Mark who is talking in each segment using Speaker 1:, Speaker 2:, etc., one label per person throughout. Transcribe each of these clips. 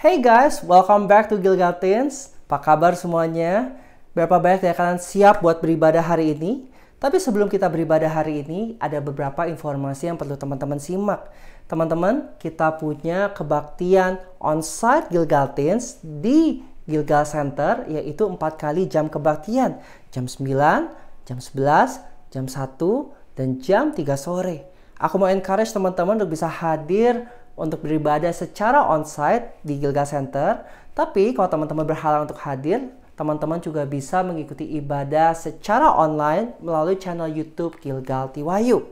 Speaker 1: Hey guys, welcome back to Gilgal Teens. Apa kabar semuanya? Berapa banyak dari kalian siap buat beribadah hari ini? Tapi sebelum kita beribadah hari ini, ada beberapa informasi yang perlu teman-teman simak. Teman-teman, kita punya kebaktian on-site Gilgal Teens di Gilgal Center, yaitu 4 kali jam kebaktian. Jam 9, jam 11, jam 1, dan jam 3 sore. Aku mau encourage teman-teman untuk bisa hadir untuk beribadah secara on-site di Gilgal Center. Tapi kalau teman-teman berhalang untuk hadir, teman-teman juga bisa mengikuti ibadah secara online melalui channel YouTube Gilgal Tiwayu.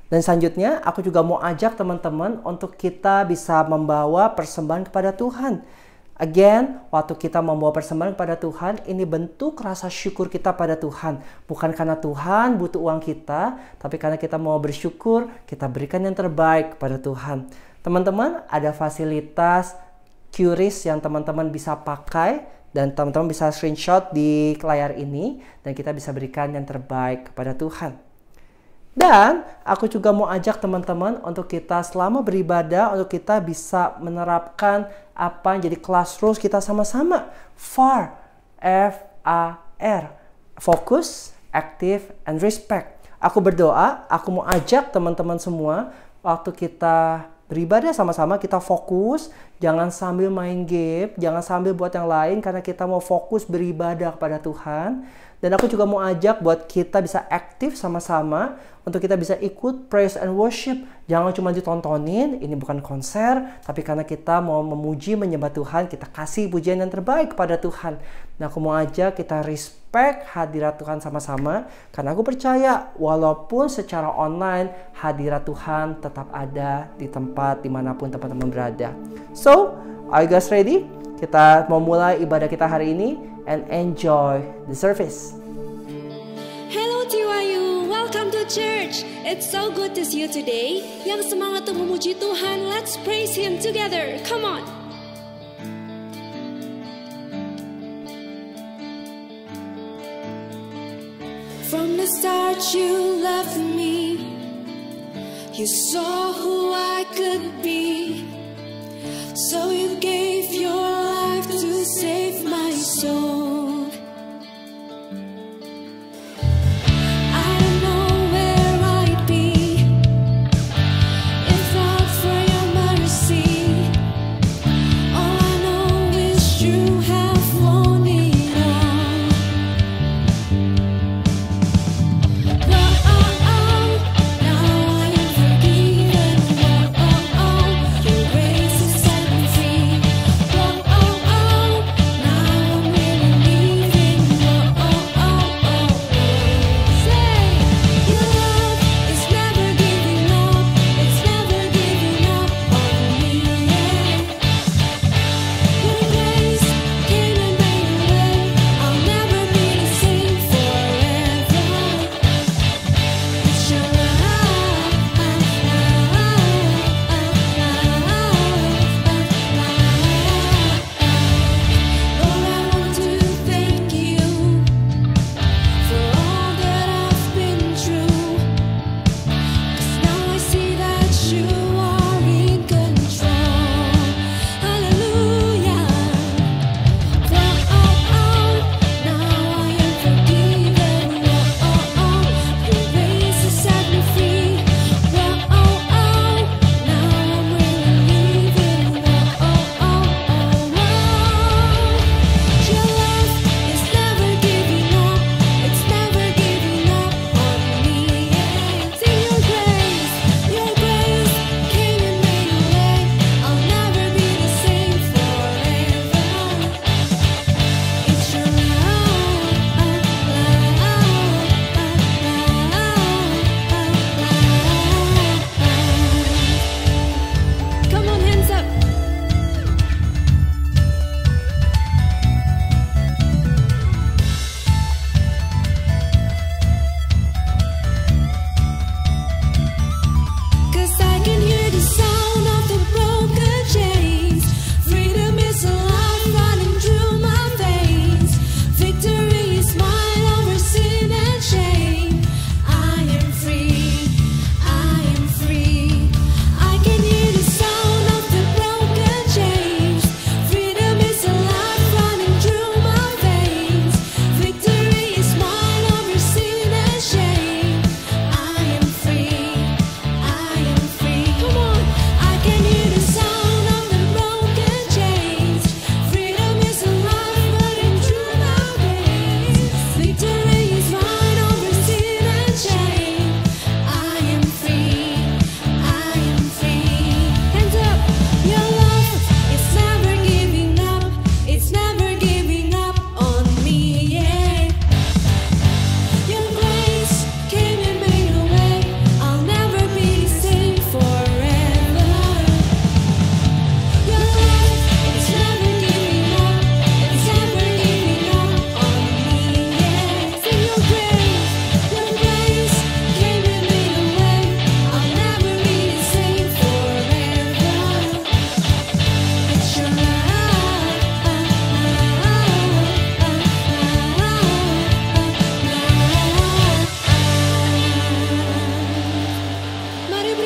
Speaker 1: Dan selanjutnya, aku juga mau ajak teman-teman untuk kita bisa membawa persembahan kepada Tuhan. Again, waktu kita membawa persembahan kepada Tuhan, ini bentuk rasa syukur kita pada Tuhan. Bukan karena Tuhan butuh uang kita, tapi karena kita mau bersyukur, kita berikan yang terbaik kepada Tuhan. Teman-teman, ada fasilitas QRIS yang teman-teman bisa pakai, dan teman-teman bisa screenshot di layar ini, dan kita bisa berikan yang terbaik kepada Tuhan. Dan aku juga mau ajak teman-teman untuk kita selama beribadah, untuk kita bisa menerapkan apa yang jadi class rules kita sama-sama. FAR, F-A-R, Focus, Active, and Respect. Aku berdoa, aku mau ajak teman-teman semua, waktu kita beribadah sama-sama, kita fokus, jangan sambil main game, jangan sambil buat yang lain, karena kita mau fokus beribadah kepada Tuhan. Dan aku juga mau ajak buat kita bisa aktif sama-sama, untuk kita bisa ikut praise and worship. Jangan cuma ditontonin, ini bukan konser, tapi karena kita mau memuji, menyembah Tuhan, kita kasih pujian yang terbaik kepada Tuhan. Nah, aku mau ajak kita respect hadirat Tuhan sama-sama, karena aku percaya walaupun secara online, hadirat Tuhan tetap ada di tempat dimanapun teman-teman berada. So, are you guys ready? Kita mau mulai ibadah kita hari ini, and enjoy the service.
Speaker 2: Hello Tiwayu, welcome to church. It's so good to see you today. Yang semangat untuk memuji Tuhan, let's praise Him together. Come on. From the start you loved me. You saw who I could be. So you gave your life to save my soul. Me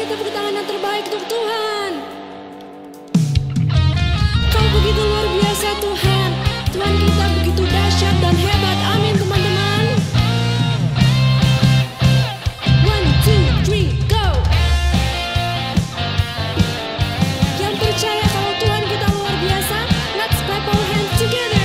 Speaker 2: tepuk tangan yang terbaik untuk Tuhan. Kau begitu luar biasa Tuhan. Tuhan kita begitu dahsyat dan hebat. Amin teman-teman. 1, 2, 3, go. Yang percaya kalau Tuhan kita luar biasa, let's clap our hands together.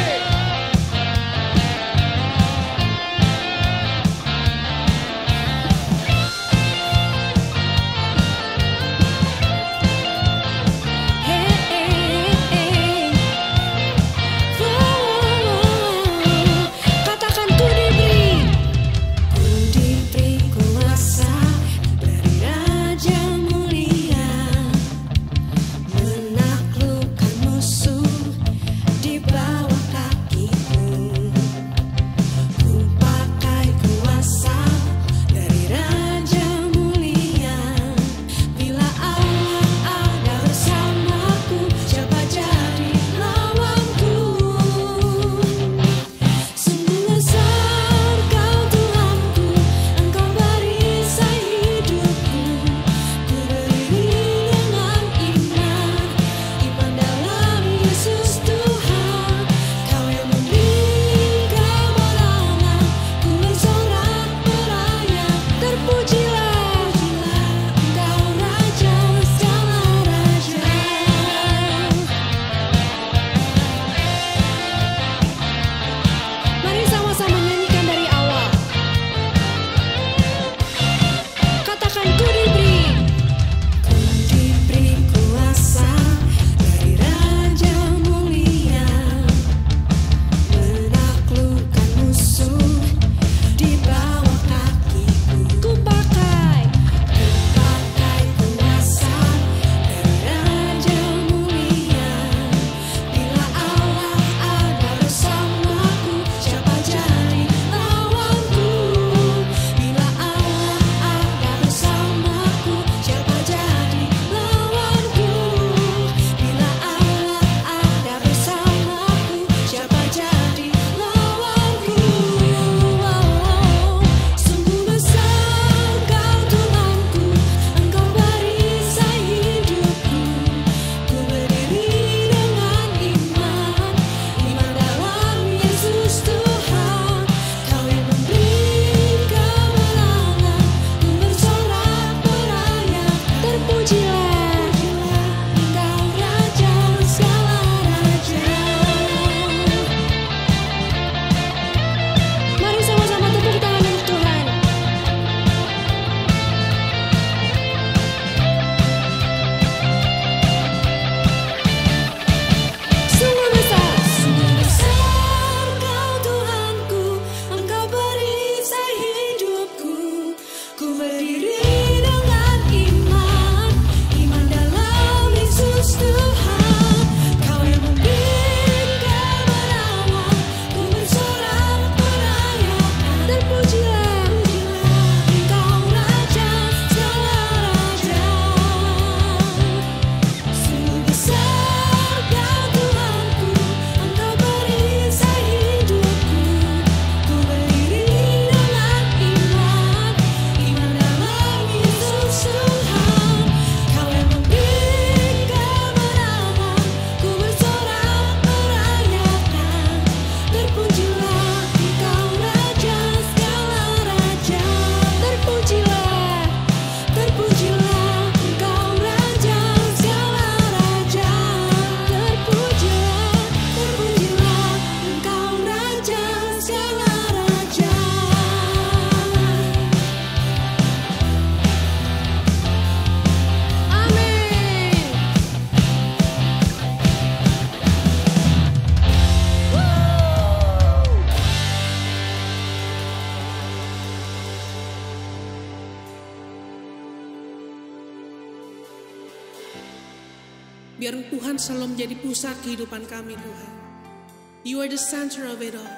Speaker 3: Biar Tuhan selalu menjadi pusat kehidupan kami, Tuhan. You are the center of it all.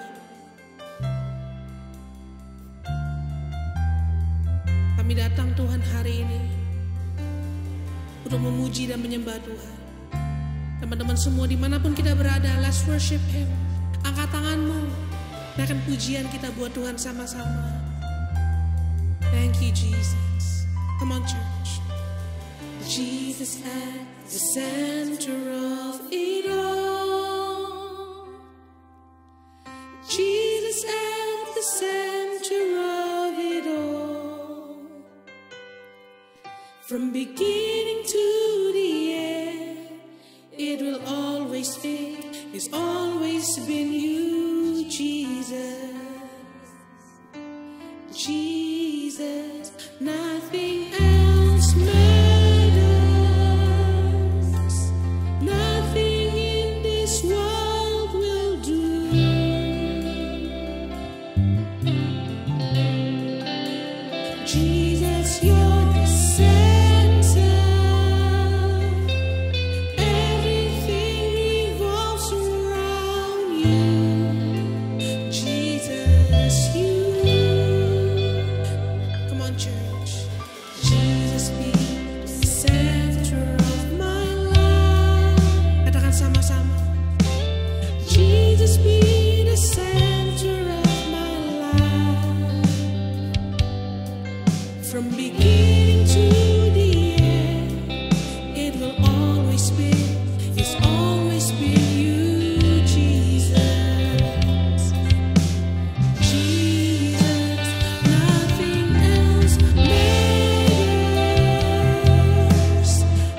Speaker 3: Kami datang Tuhan hari ini untuk memuji dan menyembah Tuhan. Teman-teman semua dimanapun kita berada, let's worship Him. Angkat tanganmu, naikkan pujian kita buat Tuhan sama-sama. Thank you Jesus. Come on church. Jesus at the center of it all. Jesus at the center of it all. From beginning to the end, it will always be, it's always been you, Jesus. Jesus, nothing else matters. Nothing in this world will do. Jesus, you're the center. Everything revolves around you. Jesus, you. Come on, church. Jesus be the center of my life. Katakan sama-sama. Jesus be the center of my life. From beginning to the end, it will always be, it's always been you, Jesus. Jesus, nothing else matters.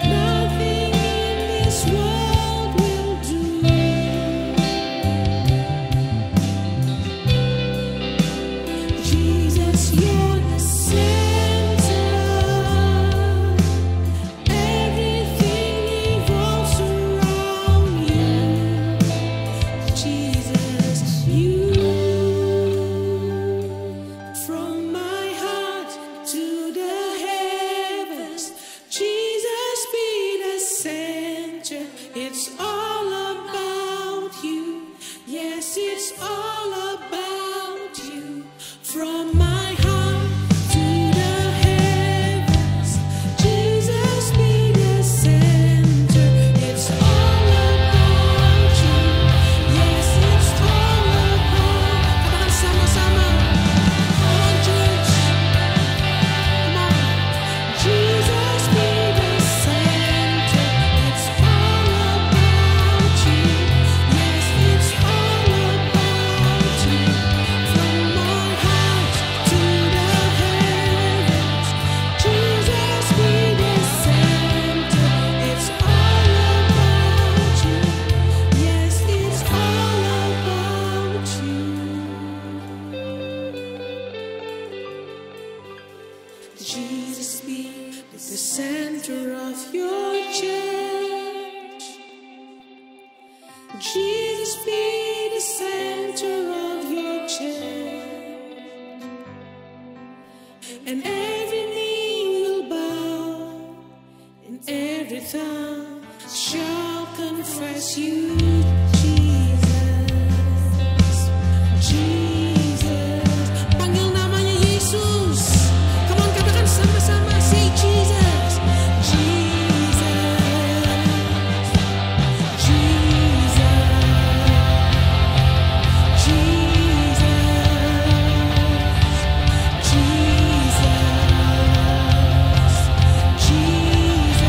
Speaker 3: Nothing in this world will do. Jesus, you're the center. Everything revolves around you. Jesus, you. From my heart to the heavens, Jesus be the center. It's all about you. Yes, it's all about you. From my heart to the heavens, Jesus be the center. It's all about you. Yes, it's all about. Katakan sama-sama. Come on, church. Come on. Jesus be the center. It's all about you. Yes, it's all about you. From my heart to the heavens, Jesus be the center. It's all about you. Yes, it's all about you. Jesus be the center of your church. Jesus be the center of your church. And every knee will bow, and every tongue shall confess you, Jesus. Jesus, panggil namanya Yesus. Come on, katakan sama-sama, say Jesus. Jesus. Jesus. Jesus. Jesus.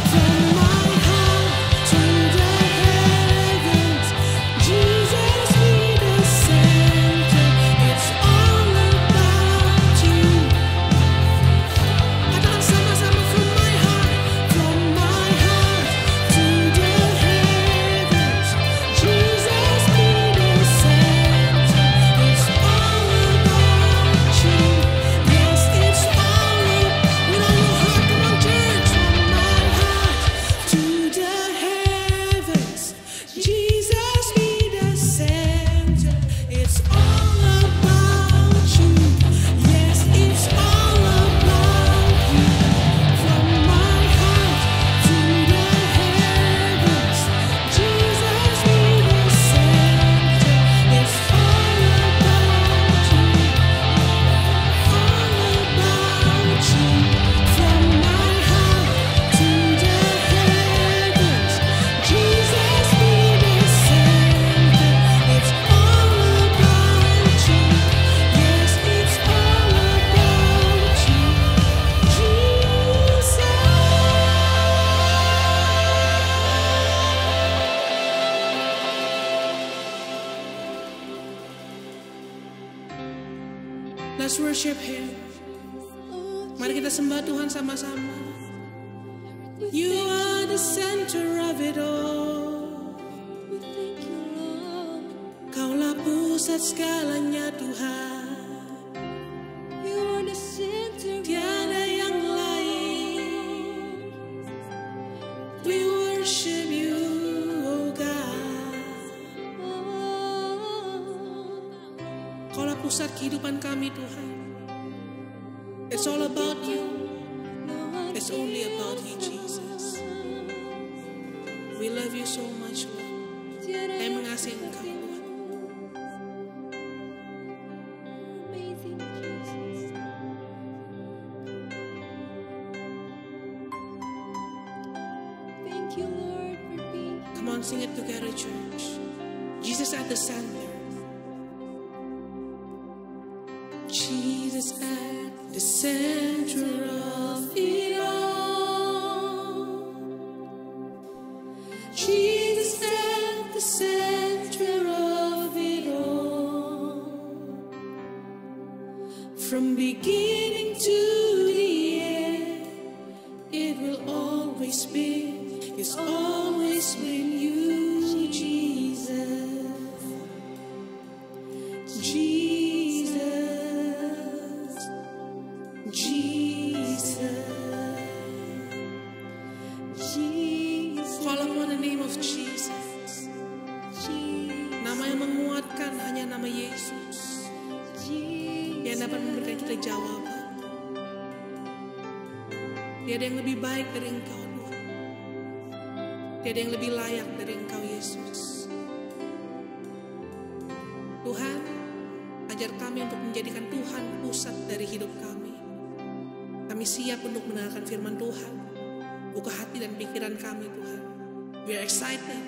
Speaker 3: From my heart to the worship Him. Mari kita sembah Tuhan sama-sama. You are the center of it all. Kaulah pusat segalanya Tuhan. Tiada yang lain. We worship you, oh God. Kaulah pusat kehidupan kami Tuhan. It's all about you. It's only about you, Jesus. We love you so much, Lord. Kami mengasihi Engkau, Tuhan. Come on, sing it together, church. Jesus at the center. Jesus at the center of it all. Jesus at the center of it all. From beginning to the end, it will always be. It's always been you, Jesus. Jesus. Jesus. Jesus. Call upon the name of Jesus. Nama yang menguatkan hanya nama Yesus. Yang dapat memberikan kita jawaban. Tiada yang lebih baik dari Engkau, Tuhan. Tiada yang lebih layak dari Engkau, Yesus. Tuhan, ajar kami untuk menjadikan Tuhan pusat dari hidup kami. Kami siap untuk mendengarkan firman Tuhan. Buka hati dan pikiran kami, Tuhan. We are excited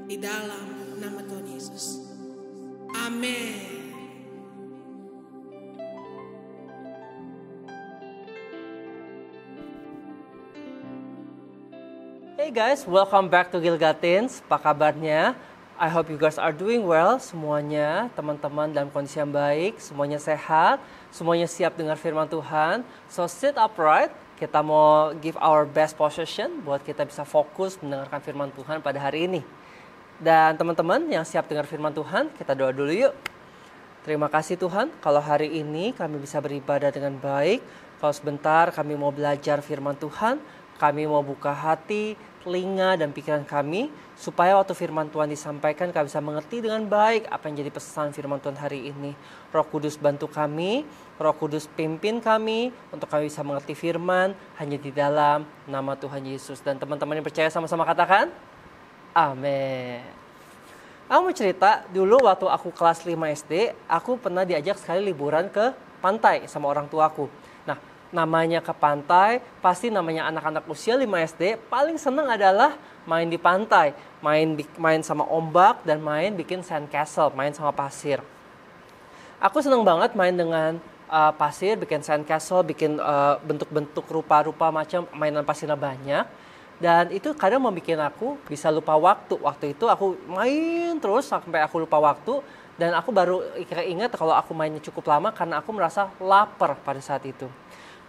Speaker 3: di dalam nama Tuhan Yesus. Amin.
Speaker 1: Hey guys, welcome back to Gilgatins. Apa kabarnya? I hope you guys are doing well. Semuanya, teman-teman dalam kondisi yang baik, semuanya sehat, semuanya siap dengar firman Tuhan. So sit upright. Kita mau give our best position buat kita bisa fokus mendengarkan firman Tuhan pada hari ini. Dan teman-teman yang siap dengar firman Tuhan, kita doa dulu yuk. Terima kasih Tuhan, kalau hari ini kami bisa beribadah dengan baik. Kalau sebentar kami mau belajar firman Tuhan, kami mau buka hati, telinga, dan pikiran kami, supaya waktu firman Tuhan disampaikan, kami bisa mengerti dengan baik apa yang jadi pesan firman Tuhan hari ini. Roh Kudus bantu kami, Roh Kudus pimpin kami, untuk kami bisa mengerti firman, hanya di dalam nama Tuhan Yesus. Dan teman-teman yang percaya sama-sama katakan, amin. Aku mau cerita, dulu waktu aku kelas 5 SD, aku pernah diajak sekali liburan ke pantai sama orang tuaku. Nah, namanya ke pantai, pasti namanya anak-anak usia 5 SD paling seneng adalah main di pantai, main sama ombak dan main bikin sandcastle, main sama pasir. Aku seneng banget main dengan pasir, bikin sandcastle, bikin bentuk-bentuk rupa-rupa macam mainan pasirnya banyak. Dan itu kadang membuat aku bisa lupa waktu. Waktu itu aku main terus sampai aku lupa waktu. Dan aku baru ingat kalau aku mainnya cukup lama karena aku merasa lapar pada saat itu.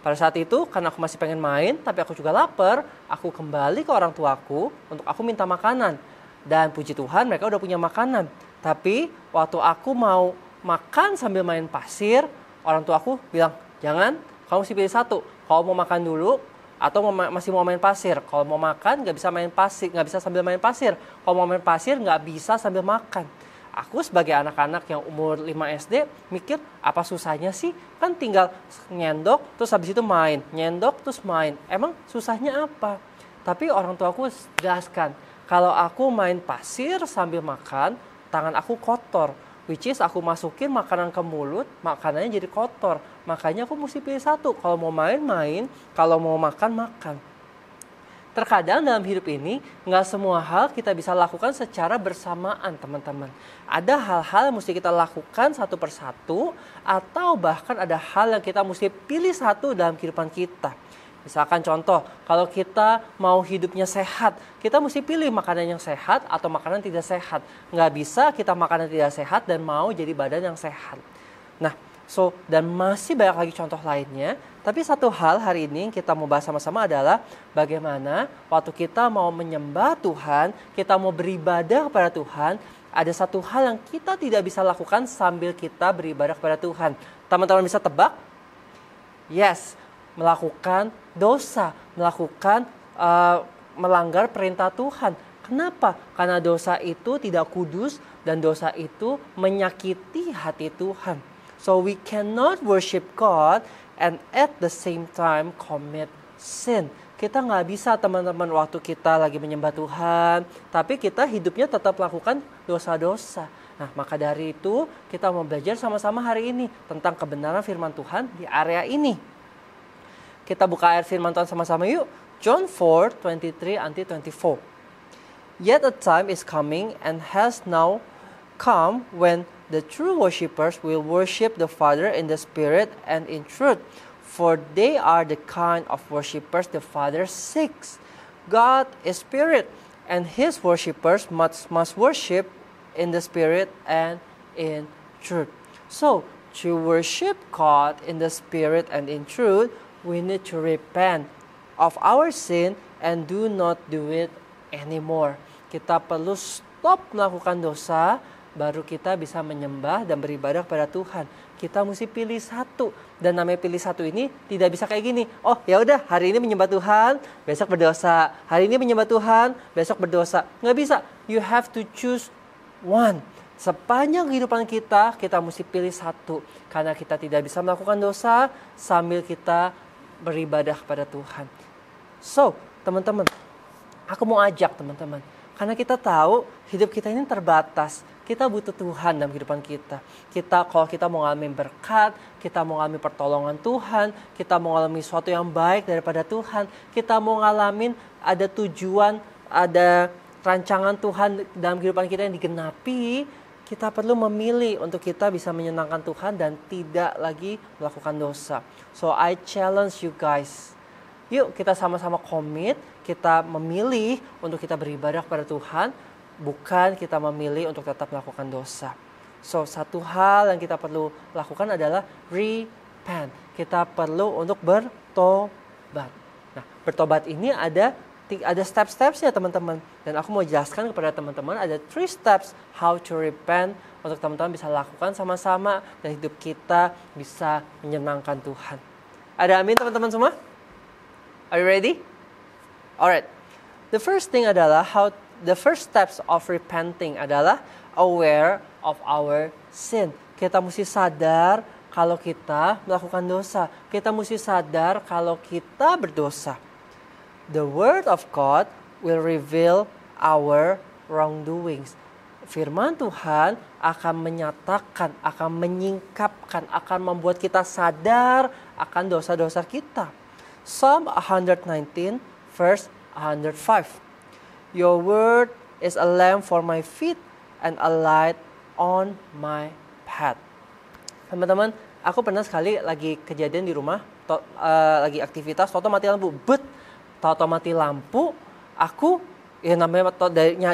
Speaker 1: Pada saat itu, karena aku masih pengen main, tapi aku juga lapar, aku kembali ke orang tuaku untuk aku minta makanan. Dan puji Tuhan, mereka udah punya makanan. Tapi, waktu aku mau makan sambil main pasir, orang tuaku bilang, jangan, kamu mesti pilih satu. Kalau mau makan dulu, atau masih mau main pasir. Kalau mau makan, nggak bisa main pasir, nggak bisa sambil main pasir. Kalau mau main pasir, nggak bisa sambil makan. Aku sebagai anak-anak yang umur 5 SD mikir apa susahnya sih? Kan tinggal nyendok terus habis itu main. Nyendok terus main. Emang susahnya apa? Tapi orang tua aku jelaskan. Kalau aku main pasir sambil makan, tangan aku kotor. Which is aku masukin makanan ke mulut, makanannya jadi kotor. Makanya aku mesti pilih satu. Kalau mau main, kalau mau makan. Terkadang dalam hidup ini, nggak semua hal kita bisa lakukan secara bersamaan, teman-teman. Ada hal-hal yang mesti kita lakukan satu persatu, atau bahkan ada hal yang kita mesti pilih satu dalam kehidupan kita. Misalkan contoh, kalau kita mau hidupnya sehat, kita mesti pilih makanan yang sehat atau makanan tidak sehat. Nggak bisa kita makanan tidak sehat dan mau jadi badan yang sehat. Nah, Dan masih banyak lagi contoh lainnya. Tapi satu hal hari ini yang kita mau bahas sama-sama adalah bagaimana waktu kita mau menyembah Tuhan, kita mau beribadah kepada Tuhan, ada satu hal yang kita tidak bisa lakukan sambil kita beribadah kepada Tuhan. Teman-teman bisa tebak? Yes, melakukan dosa, melakukan melanggar perintah Tuhan. Kenapa? Karena dosa itu tidak kudus dan dosa itu menyakiti hati Tuhan. So we cannot worship God and at the same time commit sin. Kita nggak bisa teman-teman waktu kita lagi menyembah Tuhan, tapi kita hidupnya tetap lakukan dosa-dosa. Nah, maka dari itu kita mau belajar sama-sama hari ini tentang kebenaran firman Tuhan di area ini. Kita buka ayat firman Tuhan sama-sama yuk. John 4:23-24. Yet a time is coming and has now come when the true worshippers will worship the Father in the Spirit and in truth, for they are the kind of worshippers the Father seeks. God is Spirit, and His worshippers must worship in the Spirit and in truth. So, to worship God in the Spirit and in truth, we need to repent of our sin and do not do it anymore. Kita perlu stop melakukan dosa, baru kita bisa menyembah dan beribadah kepada Tuhan. Kita mesti pilih satu. Dan namanya pilih satu ini tidak bisa kayak gini. Oh ya udah, hari ini menyembah Tuhan, besok berdosa. Hari ini menyembah Tuhan, besok berdosa. Nggak bisa. You have to choose one. Sepanjang kehidupan kita mesti pilih satu. Karena kita tidak bisa melakukan dosa sambil kita beribadah kepada Tuhan. So, teman-teman, aku mau ajak teman-teman. Karena kita tahu hidup kita ini terbatas. Kita butuh Tuhan dalam kehidupan kita. Kalau kita mau ngalamin berkat, kita mau ngalamin pertolongan Tuhan, kita mau ngalamin sesuatu yang baik daripada Tuhan, kita mau ngalamin ada tujuan, ada rancangan Tuhan dalam kehidupan kita yang digenapi, kita perlu memilih untuk kita bisa menyenangkan Tuhan dan tidak lagi melakukan dosa. So I challenge you guys. Yuk kita sama-sama komit, kita memilih untuk kita beribadah kepada Tuhan, bukan kita memilih untuk tetap melakukan dosa. So satu hal yang kita perlu lakukan adalah repent. Kita perlu untuk bertobat. Nah, bertobat ini ada step-stepsnya teman-teman. Dan aku mau jelaskan kepada teman-teman ada 3 steps how to repent untuk teman-teman bisa lakukan sama-sama dan hidup kita bisa menyenangkan Tuhan. Ada amin teman-teman semua? Are you ready? Alright. The first steps of repenting adalah aware of our sin. Kita mesti sadar kalau kita melakukan dosa. Kita mesti sadar kalau kita berdosa. The word of God will reveal our wrongdoings. Firman Tuhan akan menyatakan, akan menyingkapkan, akan membuat kita sadar akan dosa-dosa kita. Psalm 119 verse 105. Your word is a lamp for my feet and a light on my path. Teman-teman, aku pernah sekali lagi kejadian di rumah, lagi aktivitas, toto mati lampu, toto mati lampu, aku namanya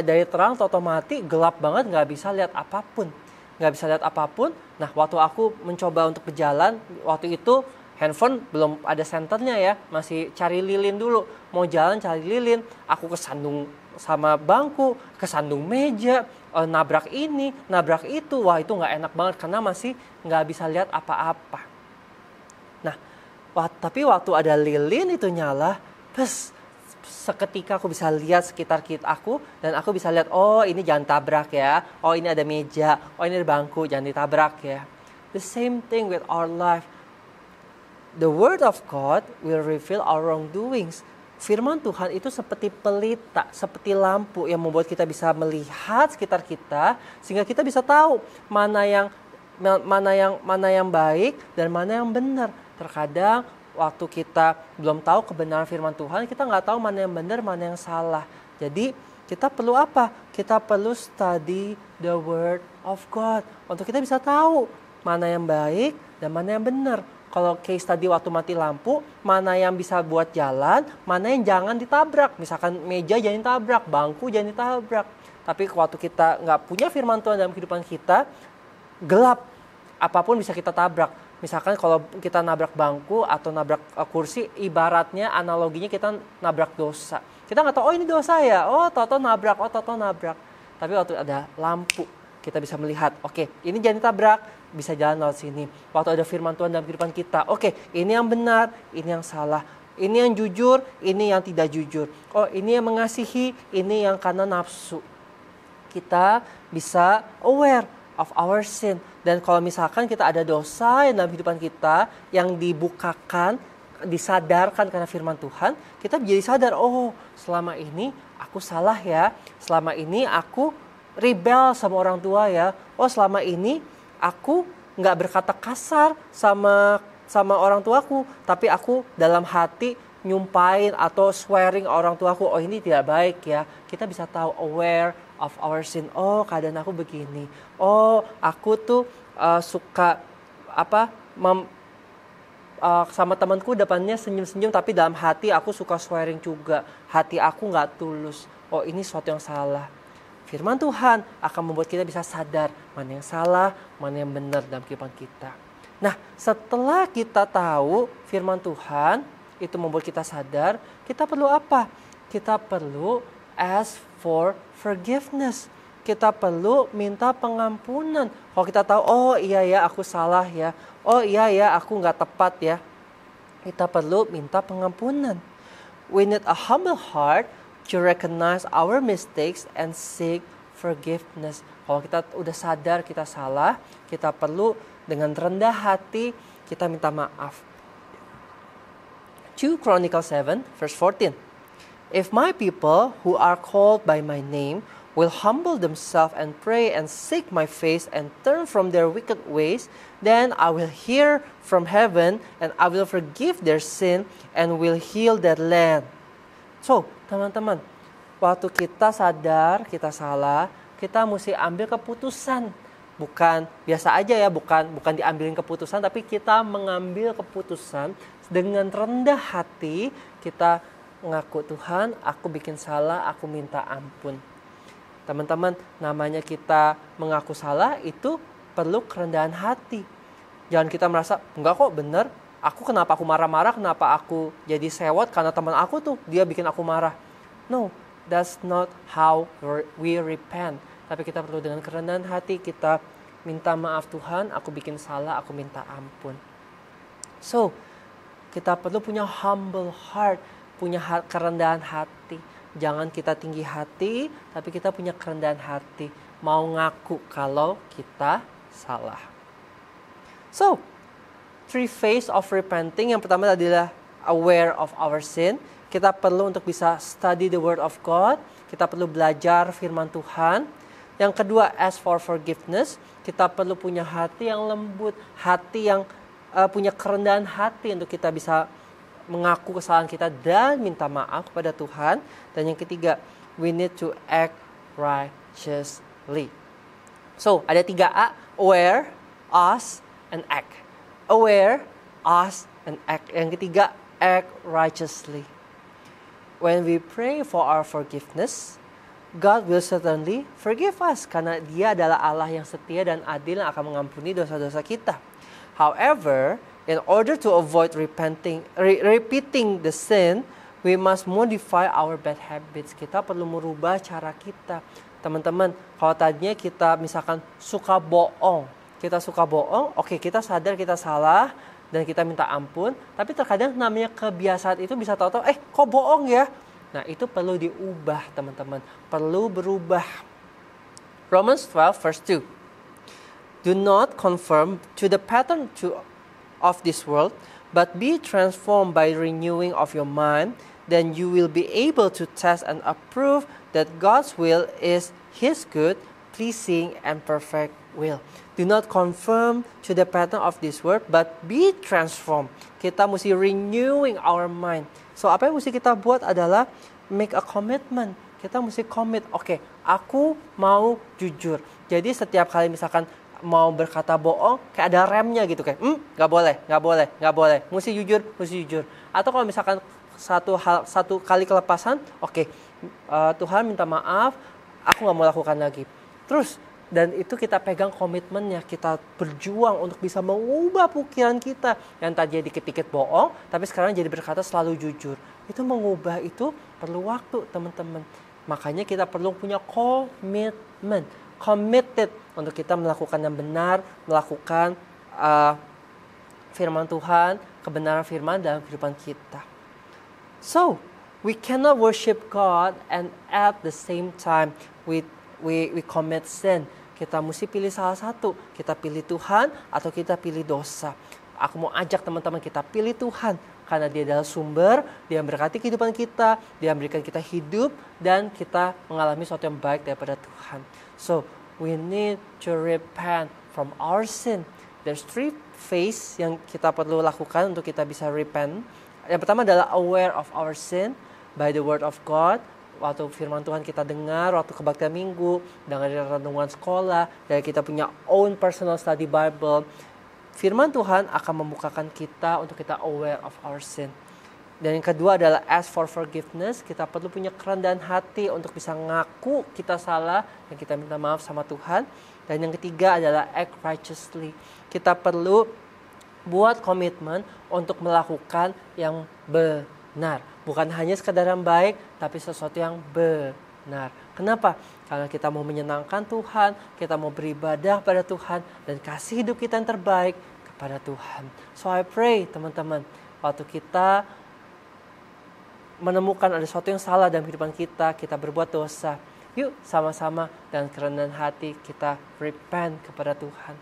Speaker 1: dari terang, toto mati, gelap banget, nggak bisa lihat apapun. Nah, waktu aku mencoba untuk berjalan, waktu itu handphone belum ada senternya ya, masih cari lilin dulu. Mau jalan cari lilin, aku kesandung sama bangku, kesandung meja, nabrak ini, nabrak itu. Wah, itu nggak enak banget karena masih nggak bisa lihat apa-apa. Nah, tapi waktu ada lilin itu nyala, seketika aku bisa lihat sekitar aku dan aku bisa lihat, oh ini jangan tabrak ya, oh ini ada meja, oh ini ada bangku, jangan ditabrak ya. The same thing with our life. The word of God will reveal our wrongdoings. Firman Tuhan itu seperti pelita, seperti lampu yang membuat kita bisa melihat sekitar kita sehingga kita bisa tahu mana yang baik dan mana yang benar. Terkadang waktu kita belum tahu kebenaran firman Tuhan, kita nggak tahu mana yang benar, mana yang salah. Jadi kita perlu apa? Kita perlu study the word of God untuk kita bisa tahu mana yang baik dan mana yang benar. Kalau case tadi waktu mati lampu, mana yang bisa buat jalan, mana yang jangan ditabrak. Misalkan meja jangan ditabrak, bangku jangan ditabrak. Tapi waktu kita nggak punya firman Tuhan dalam kehidupan kita, gelap. Apapun bisa kita tabrak. Misalkan kalau kita nabrak bangku atau nabrak kursi, ibaratnya analoginya kita nabrak dosa. Kita nggak tahu, oh ini dosa ya, oh toto nabrak, oh toto nabrak. Tapi waktu ada lampu, kita bisa melihat, oke, ini jangan ditabrak, bisa jalan lewat sini. Waktu ada firman Tuhan dalam kehidupan kita, oke, ini yang benar, ini yang salah. Ini yang jujur, ini yang tidak jujur. Oh, ini yang mengasihi, ini yang karena nafsu. Kita bisa aware of our sin. Dan kalau misalkan kita ada dosa yang dalam kehidupan kita, yang dibukakan, disadarkan karena firman Tuhan, kita menjadi sadar, oh selama ini aku salah ya. Selama ini aku rebel sama orang tua ya. Oh selama ini aku nggak berkata kasar sama orang tuaku, tapi aku dalam hati nyumpain atau swearing orang tuaku, oh ini tidak baik ya. Kita bisa tahu, aware of our sin. Oh keadaan aku begini. Oh aku tuh suka sama temanku depannya senyum-senyum, tapi dalam hati aku suka swearing juga. Hati aku nggak tulus. Oh ini sesuatu yang salah. Firman Tuhan akan membuat kita bisa sadar mana yang salah, mana yang benar dalam kehidupan kita. Nah, setelah kita tahu firman Tuhan, itu membuat kita sadar, kita perlu apa? Kita perlu ask for forgiveness. Kita perlu minta pengampunan. Kalau kita tahu, oh iya ya aku salah ya. Oh iya ya aku nggak tepat ya. Kita perlu minta pengampunan. We need a humble heart to recognize our mistakes and seek forgiveness. Kalau kita udah sadar kita salah, kita perlu dengan rendah hati kita minta maaf. 2 Chronicles 7 verse 14. If my people who are called by my name will humble themselves and pray and seek my face and turn from their wicked ways, then I will hear from heaven and I will forgive their sin and will heal their land. So, teman-teman, waktu kita sadar kita salah, kita mesti ambil keputusan. Bukan biasa aja ya, bukan diambilin keputusan, tapi kita mengambil keputusan dengan rendah hati. Kita mengaku, Tuhan, aku bikin salah, aku minta ampun. Teman-teman, namanya kita mengaku salah itu perlu kerendahan hati. Jangan kita merasa, enggak kok benar, kenapa aku marah-marah, kenapa aku jadi sewot karena teman aku tuh, dia bikin aku marah. No, that's not how we repent. Tapi kita perlu dengan kerendahan hati, kita minta maaf, Tuhan, aku bikin salah, aku minta ampun. So, kita perlu punya humble heart, punya kerendahan hati. Jangan kita tinggi hati, tapi kita punya kerendahan hati. Mau ngaku kalau kita salah. So, 3 phases of repenting. Yang pertama adalah aware of our sin. Kita perlu untuk bisa study the word of God. Kita perlu belajar firman Tuhan. Yang kedua, ask for forgiveness. Kita perlu punya hati yang lembut, hati yang punya kerendahan hati untuk kita bisa mengaku kesalahan kita dan minta maaf kepada Tuhan. Dan yang ketiga, we need to act righteously. So, ada 3A, aware, ask, and act. Aware, ask, and act. Yang ketiga, act righteously. When we pray for our forgiveness, God will certainly forgive us karena Dia adalah Allah yang setia dan adil yang akan mengampuni dosa-dosa kita. However, in order to avoid repeating the sin, we must modify our bad habits. Kita perlu merubah cara kita. Teman-teman, kalau tadinya kita misalkan suka bohong, oke, kita sadar kita salah dan kita minta ampun, tapi terkadang namanya kebiasaan itu bisa tahu-tahu, kok bohong ya? Nah, itu perlu diubah, teman-teman. Perlu berubah. Romans 12 verse 2. Do not conform to the pattern of this world, but be transformed by renewing of your mind. Then you will be able to test and approve that God's will is His good, pleasing, and perfect will. Do not conform to the pattern of this world, but be transformed. Kita mesti renewing our mind. So, apa yang mesti kita buat adalah make a commitment. Kita mesti commit, oke, aku mau jujur. Jadi setiap kali misalkan mau berkata bohong, kayak ada remnya gitu, kayak, gak boleh. Mesti jujur. Atau kalau misalkan satu kali kelepasan, oke, Tuhan minta maaf, aku gak mau lakukan lagi. Terus, Dan itu kita pegang komitmennya, kita berjuang untuk bisa mengubah pikiran kita. Yang tadinya dikit-dikit bohong, tapi sekarang jadi berkata selalu jujur. Itu mengubah itu perlu waktu teman-teman. Makanya kita perlu punya komitmen. Committed untuk kita melakukan yang benar, melakukan firman Tuhan, kebenaran firman dalam kehidupan kita. So, we cannot worship God and at the same time we commit sin. Kita mesti pilih salah satu. Kita pilih Tuhan atau kita pilih dosa. Aku mau ajak teman-teman kita pilih Tuhan. Karena dia adalah sumber, dia memberkati kehidupan kita, dia memberikan kita hidup, dan kita mengalami sesuatu yang baik daripada Tuhan. So, we need to repent from our sin. There's 3 phase yang kita perlu lakukan untuk kita bisa repent. Yang pertama adalah aware of our sin by the word of God. Waktu firman Tuhan kita dengar, waktu kebaktian minggu, dari renungan sekolah, dari kita punya own personal study Bible, firman Tuhan akan membukakan kita untuk kita aware of our sin. Dan yang kedua adalah ask for forgiveness. Kita perlu punya kerendahan hati untuk bisa ngaku kita salah dan kita minta maaf sama Tuhan. Dan yang ketiga adalah act righteously. Kita perlu buat komitmen untuk melakukan yang benar. Bukan hanya sekadar yang baik, tapi sesuatu yang benar. Kenapa? Karena kita mau menyenangkan Tuhan, kita mau beribadah pada Tuhan, dan kasih hidup kita yang terbaik kepada Tuhan. So I pray teman-teman, waktu kita menemukan ada sesuatu yang salah dalam kehidupan kita, kita berbuat dosa, yuk sama-sama dan kerendahan hati kita repent kepada Tuhan.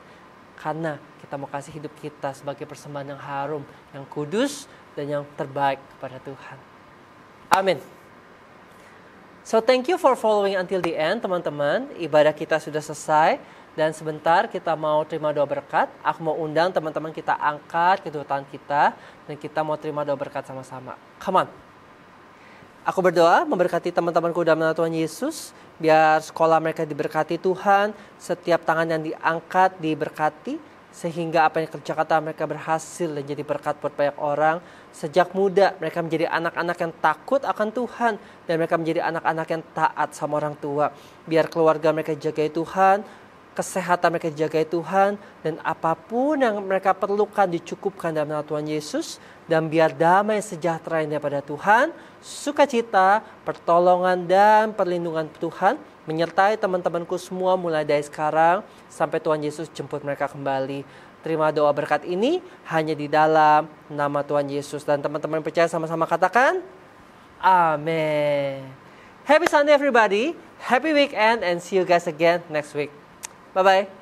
Speaker 1: Karena kita mau kasih hidup kita sebagai persembahan yang harum, yang kudus, dan yang terbaik kepada Tuhan. Amin. So thank you for following until the end teman-teman. Ibadah kita sudah selesai. Dan sebentar kita mau terima doa berkat. Aku mau undang teman-teman kita angkat kedua tangan kita. Dan kita mau terima doa berkat sama-sama. Come on. Aku berdoa memberkati teman-temanku dalam nama Tuhan Yesus. Biar sekolah mereka diberkati Tuhan. Setiap tangan yang diangkat diberkati. Sehingga apa yang kerja kata mereka berhasil dan jadi berkat buat banyak orang. Sejak muda mereka menjadi anak-anak yang takut akan Tuhan. Dan mereka menjadi anak-anak yang taat sama orang tua. Biar keluarga mereka dijagai Tuhan. Kesehatan mereka dijagai Tuhan. Dan apapun yang mereka perlukan dicukupkan dalam nama Tuhan Yesus. Dan biar damai sejahtera yang daripada Tuhan. Sukacita, pertolongan dan perlindungan Tuhan menyertai teman-temanku semua mulai dari sekarang sampai Tuhan Yesus jemput mereka kembali. Terima doa berkat ini hanya di dalam nama Tuhan Yesus. Dan teman-teman percaya sama-sama katakan, Amin. Happy Sunday everybody. Happy weekend and see you guys again next week. Bye-bye.